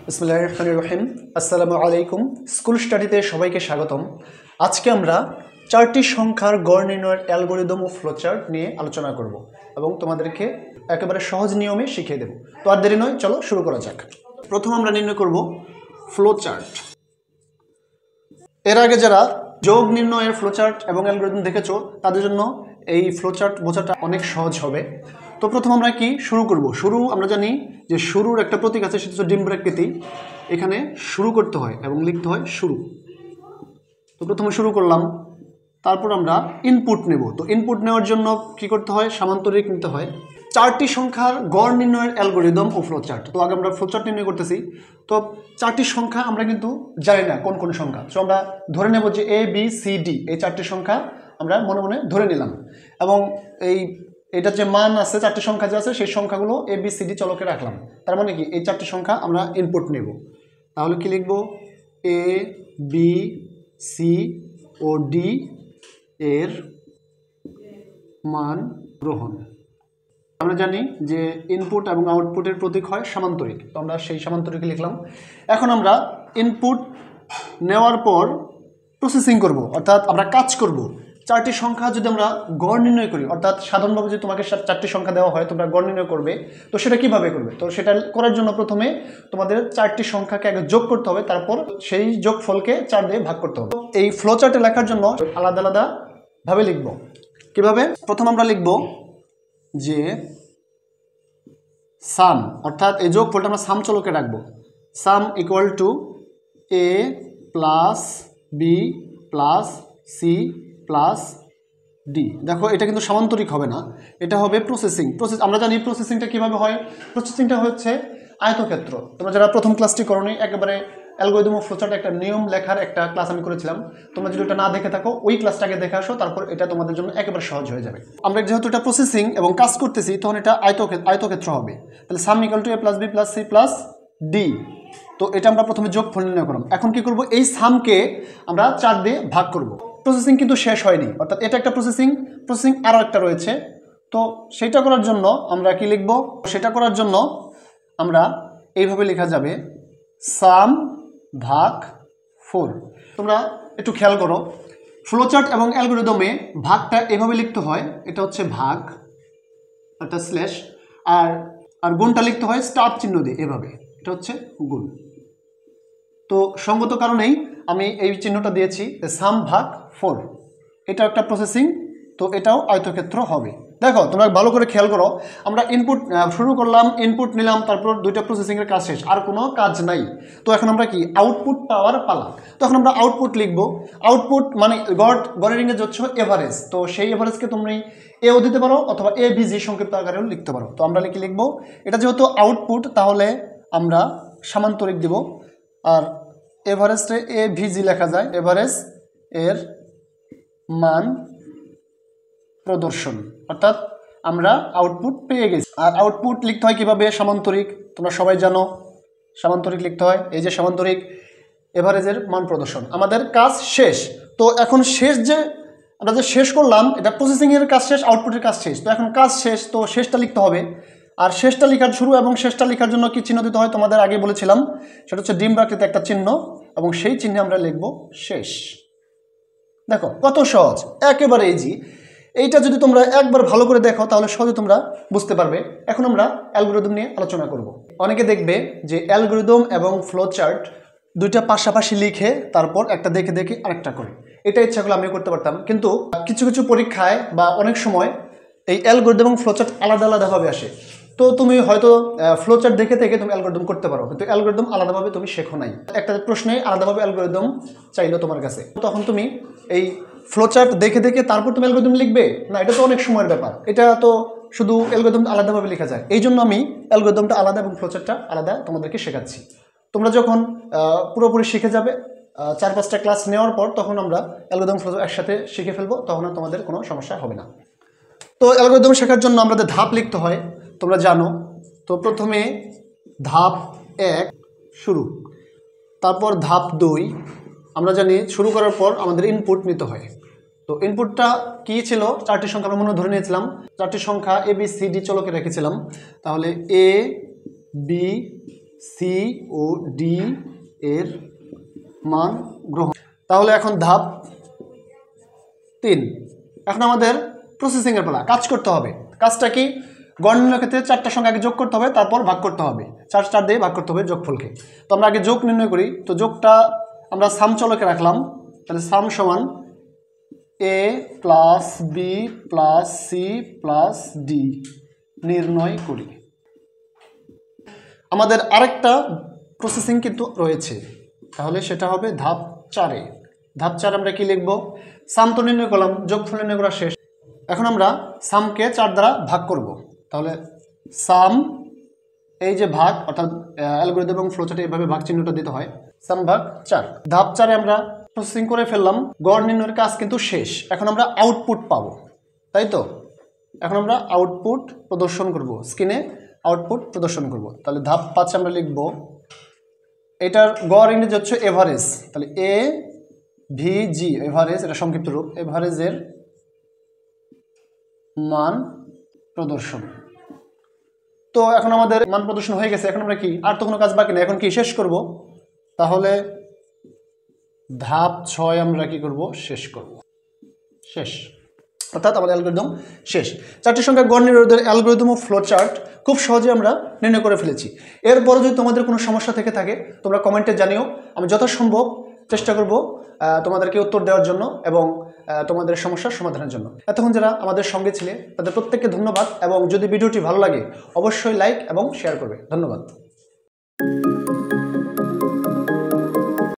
বিসমিল্লাহির রহমানির রহিম। আসসালামু আলাইকুম। স্কুল স্টাডিতে সবাইকে স্বাগতম। আজকে আমরা চারটি সংখ্যার গড় নির্ণয়ের অ্যালগরিদম ও ফ্লোচার্ট নিয়ে আলোচনা করব এবং তোমাদেরকে একেবারে সহজ নিয়মে শিখিয়ে দেব। তো আর দেরি নয়, চলো শুরু করা যাক। প্রথম আমরা নির্ণয় করব ফ্লোচার্ট। এর আগে যারা যোগ নির্ণয়ের ফ্লোচার্ট এবং অ্যালগরিদম দেখেছো তাদের জন্য এই ফ্লোচার্ট বোঝাটা অনেক সহজ হবে। তো প্রথম আমরা কি শুরু করব। শুরু আমরা জানি যে শুরুর একটা প্রতীক আছে, সেটা হচ্ছে ডিম ব্র্যাকেটে এখানে শুরু করতে হয় এবং লিখতে হয় শুরু। তো প্রথমে শুরু করলাম, তারপর আমরা ইনপুট নেব। তো ইনপুট নেওয়ার জন্য কি করতে হয়? সামান্তরিক নিতে হয়। চারটি সংখ্যার গড় নির্ণয়ের অ্যালগরিদম ও ফ্লোচার্ট। তো আগে আমরা ফ্লোচার্ট নির্ণয় করতেছি। তো চারটি সংখ্যা আমরা কিন্তু জানি না কোন কোন সংখ্যা, তো আমরা ধরে নেব যে এ বি সি ডি এই চারটি সংখ্যা আমরা মনে মনে ধরে নিলাম এবং এটা যে মান আছে, চারটি সংখ্যা যে আছে সেই সংখ্যাগুলো এ বি সি ডি চলকে রাখলাম। তার মানে কি এই চারটি সংখ্যা আমরা ইনপুট নেব। তাহলে কি লিখব? A B C O D এর মান গ্রহণ। আমরা জানি যে ইনপুট এবং আউটপুটের প্রতীক হয় সামান্তরিক, তো আমরা সেই সামান্তরিক লিখলাম। এখন আমরা ইনপুট নেওয়ার পর প্রসেসিং করব, অর্থাৎ আমরা কাজ করব। চারটি সংখ্যা যদি আমরা গড় নির্ণয় করি, অর্থাৎ সাধারণভাবে যদি তোমাকে চারটি সংখ্যা দেওয়া হয় তোমরা গড় নির্ণয় করবে, তো সেটা কিভাবে করবে? তো সেটা করার জন্য প্রথমে তোমাদের চারটি সংখ্যাকে আগে যোগ করতে হবে, তারপর সেই যোগফলকে 4 দিয়ে ভাগ করতে হবে। এই ফ্লোচার্টে লেখার জন্য আলাদা আলাদা ভাবে লিখব। কিভাবে? প্রথম আমরা লিখব যে সাম, অর্থাৎ এই যোগফলটা আমরা সাম চলকে রাখবো। Sum equal to A plus B plus C plus D. দেখো এটা কিন্তু সামান্তরিক হবে না, এটা হবে প্রসেসিং। আমরা জানি প্রসেসিংটা কিভাবে হয়। প্রসেসিংটা হচ্ছে আয়তক্ষেত্র। তোমরা যারা প্রথম ক্লাসটি করোনি, একেবারে অ্যালগরিদম ও ফ্লোচার্ট একটা নিয়ম লেখার একটা ক্লাস আমি করেছিলাম। তোমরা যদি এটা না দেখে থাকো ওই ক্লাসটাকে দেখে আসো, তারপর এটা তোমাদের জন্য একেবারে সহজ হয়ে যাবে। আমরা যেহেতু এটা প্রসেসিং এবং কাজ করতেছি, তখন এটা আয়তক্ষেত্র হবে। তাহলে sum equal to A plus B plus C plus D. তো এটা আমরা প্রথমে যোগফল নির্ণয় করলাম। এখন কি করব? এই সামকে আমরা 4 দিয়ে ভাগ করব। প্রসেসিং কিন্তু শেষ হয়নি, অর্থাৎ এটা একটা প্রসেসিং আরও একটা রয়েছে। তো সেটা করার জন্য আমরা কি লিখব? সেটা করার জন্য আমরা এইভাবে লেখা যাবে সাম ভাগ 4। তোমরা একটু খেয়াল করো, ফ্লোচার্ট এবং অ্যালগরিদমে ভাগটা এভাবে লিখতে হয়, এটা হচ্ছে ভাগ অর্থাৎ স্ল্যাশ, আর গুণটা লিখতে হয় স্টার চিহ্ন দিয়ে, এভাবে, এটা হচ্ছে গুণ। তো সঙ্গত কারণেই আমি এই চিহ্নটা দিয়েছি সাম ভাগ 4। এটা একটা প্রসেসিং, তো এটাও আয়তক্ষেত্র হবে। দেখো তোমরা ভালো করে খেয়াল করো, আমরা ইনপুট শুরু করলাম, ইনপুট নিলাম, তারপর দুইটা প্রসেসিংয়ের কাজ শেষ, আর কোনো কাজ নাই। তো এখন আমরা কি আউটপুট পাওয়ার পালা। তো এখন আমরা আউটপুট লিখব। আউটপুট মানে গড়ের ইংরেজি হচ্ছে এভারেজ। তো সেই এভারেজকে তুমি এও দিতে পারো অথবা এ বি জি সংক্ষিপ্ত আকারেও লিখতে পারো। তো আমরা লিখব এটা যেহেতু আউটপুট, তাহলে আমরা সামান্তরিক দিব, আর এভারেজে এ ভি জি লেখা যায়, এভারেজ এর মান প্রদর্শন, অর্থাৎ আমরা আউটপুট পেয়ে গেছি। আর আউটপুট লিখতে হয় কিভাবে? সামান্তরিক। তোমরা সবাই জানো সামান্তরিক লিখতে হয়, এই যে সামান্তরিক এভারেজের মান প্রদর্শন। আমাদের কাজ শেষ। তো এখন আমরা যে শেষ করলাম, এটা প্রসেসিংয়ের কাজ শেষ, আউটপুটের কাজ শেষ। তো এখন কাজ শেষ, তো শেষটা লিখতে হবে। আর শেষটা লেখার শুরু এবং শেষটা লেখার জন্য কি চিহ্ন দিতে হয় তোমাদের আগে বলেছিলাম, সেটা হচ্ছে ডিম ব্র্যাকেটে একটা চিহ্ন, এবং সেই চিহ্নে আমরা লিখব শেষ। দেখো কত সহজ, একেবারে ইজি। এইটা যদি তোমরা একবার ভালো করে দেখো তাহলে সহজে তোমরা বুঝতে পারবে। এখন আমরা অ্যালগরিদম নিয়ে আলোচনা করব। অনেকে দেখবে যে অ্যালগরিদম এবং ফ্লোচার্ট দুইটা পাশাপাশি লিখে তারপর একটা দেখে দেখে আরেকটা করে। এটা ইচ্ছা করলে আমিও করতে পারতাম, কিন্তু কিছু কিছু পরীক্ষায় বা অনেক সময় এই অ্যালগরিদম এবং ফ্লোচার্ট আলাদা আলাদাভাবে আসে। তো তুমি হয়তো ফ্লোচার্ট দেখে থেকে তুমি অ্যালগরিদম করতে পারো, কিন্তু অ্যালগরিদম আলাদাভাবে তুমি শেখো নাই। একটা প্রশ্নে আলাদাভাবে অ্যালগরিদম চাইলো তোমার কাছে, তখন তুমি এই ফ্লোচার্ট দেখে দেখে তারপর তুমি অ্যালগরিদম লিখবে না, এটা তো অনেক সময়ের ব্যাপার। এটা তো শুধু অ্যালগরিদম আলাদাভাবে লেখা যায়। এই জন্য আমি অ্যালগরিদমটা আলাদা এবং ফ্লোচার্টটা আলাদা তোমাদেরকে শেখাচ্ছি। তোমরা যখন পুরোপুরি শিখে যাবে 4-5টা ক্লাস নেওয়ার পর, তখন আমরা অ্যালগরিদম ফ্লোচার্ট একসাথে শিখে ফেলবো, তখন আর তোমাদের কোনো সমস্যা হবে না। তো অ্যালগরিদম শেখার জন্য আমাদের ধাপ লিখতে হয়, তোমরা জানো। তো প্রথমে ধাপ 1 শুরু, তারপর ধাপ 2 আমরা জানি শুরু করার পর আমাদের ইনপুট নিতে হয়। তো ইনপুটটা কি ছিল? 4টি সংখ্যা আমরা মনে ধরে নিয়েছিলাম, 4টি সংখ্যা এ বি সি ডি চলকে রেখেছিলাম। তাহলে A B C O D এর মান গ্রহণ। তাহলে এখন ধাপ 3, এখন আমাদের প্রসেসিংয়ের পালা, কাজ করতে হবে। কাজটা কি? গড় নির্ণয়ের ক্ষেত্রে 4টা সংখ্যা আগে যোগ করতে হবে, তারপর ভাগ করতে হবে, 4 দিয়ে ভাগ করতে হবে যোগফলকে। তো আমরা আগে যোগ নির্ণয় করি। তো যোগটা আমরা সাম চলকে রাখলাম, তাহলে সাম সমান A plus B plus C plus D নির্ণয় করি। আমাদের আরেকটা প্রসেসিং কিন্তু রয়েছে, তাহলে সেটা হবে ধাপ 4-এ। ধাপ 4 আমরা কি লিখব? সাম তো নির্ণয় করলাম, যোগফল নির্ণয় করা শেষ। এখন আমরা সামকে 4 দ্বারা ভাগ করব। তাহলে সাম, এই যে ভাগ, অর্থাৎ অ্যালগরিদম এবং ফ্লোচার্টে এইভাবে ভাগ চিহ্নটা দিতে হয়, সাম ভাগ 4। ধাপ 4-এ আমরা প্রসেসিং করে ফেললাম, গড় নির্ণয়ের কাজ কিন্তু শেষ। এখন আমরা আউটপুট পাবো, তাই তো? এখন আমরা আউটপুট প্রদর্শন করব, স্ক্রিনে আউটপুট প্রদর্শন করব। তাহলে ধাপ 5 আমরা লিখব, এটার গড় ইংরেজি হচ্ছে এভারেজ। তাহলে এ ভি জি, এভারেজ, এটা সংক্ষিপ্ত রূপ, এভারেজের মান প্রদর্শন। তো এখন আমাদের মান প্রদর্শন হয়ে গেছে। এখন আমরা কি, আর তো কোনো কাজ বাকি নেই, এখন কি শেষ করব। তাহলে ধাপ 6 আমরা কি করব? শেষ করব, শেষ, অর্থাৎ আমাদের অ্যালগরিদম শেষ। 4টি সংখ্যা গড় নির্ণয়ের অ্যালগরিদম ও ফ্লো চার্ট খুব সহজে আমরা নির্ণয় করে ফেলেছি। এরপরে যদি তোমাদের কোনো সমস্যা থেকে থাকে তোমরা কমেন্টে জানিও, আমি যথাসম্ভব চেষ্টা করব তোমাদেরকে উত্তর দেওয়ার জন্য এবং তোমাদের সমস্যার সমাধানের জন্য। এতক্ষণ যারা আমাদের সঙ্গে ছিলে তাদের প্রত্যেককে ধন্যবাদ, এবং যদি ভিডিওটি ভালো লাগে অবশ্যই লাইক এবং শেয়ার করবে। ধন্যবাদ।